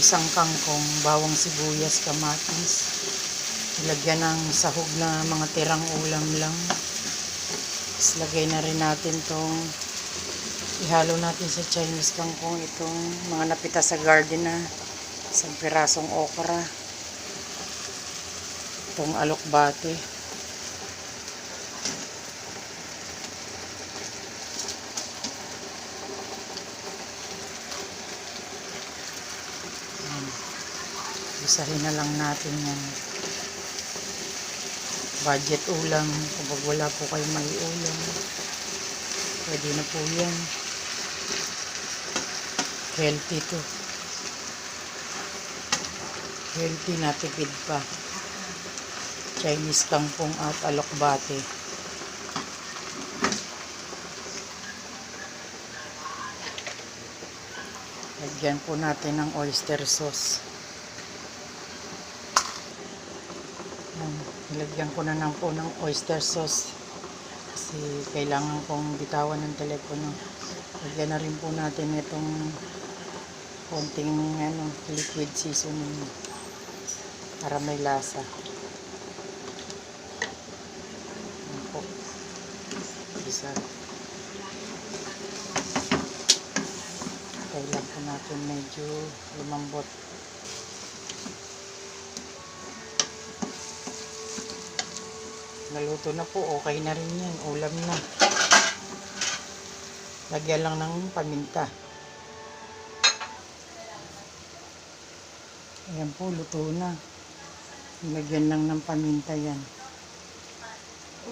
gisang kangkong, bawang sibuyas, kamatis. Ilagyan ng sahog na mga tirang ulam lang. Tapos lagay na rin natin tong, ihalo natin sa Chinese kangkong itong mga napita sa garden na isang pirasong okra. Itong alokbate. Isahin na lang natin yan. Budget ulam. Kapag wala po kayo may ulam, pwede na po yan. Healthy to. Healthy na, tipid pa. Chinese kangkong at alokbate. Lagyan po natin ng oyster sauce. Nilagyan ko na po ng oyster sauce kasi kailangan kong bitawan ng telepono. Lagyan na rin po natin itong konting liquid seasoning para may lasa. Ayan po. Isa. Kailangan po natin medyo lumambot. Naluto na po, okay na rin yan, ulam na. Lagyan lang ng paminta. Ayan po, luto na. Lagyan lang ng paminta yan.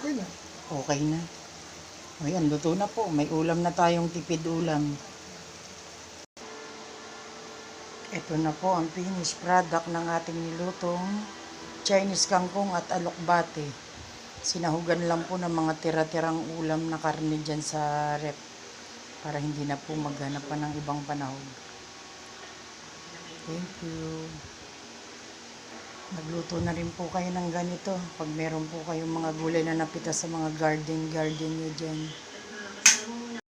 Okay na. Okay na. Ayan, luto na po. May ulam na tayong tipid ulam. Ito na po ang finished product ng ating nilutong Chinese kangkong at alokbate. Sinahugan lang po ng mga tira-tirang ulam na karne dyan sa rep para hindi na po maghanap pa ng ibang panahon. Thank you. Nagluto na rin po kayo ng ganito pag meron po kayong mga gulay na napita sa mga garden nyo dyan.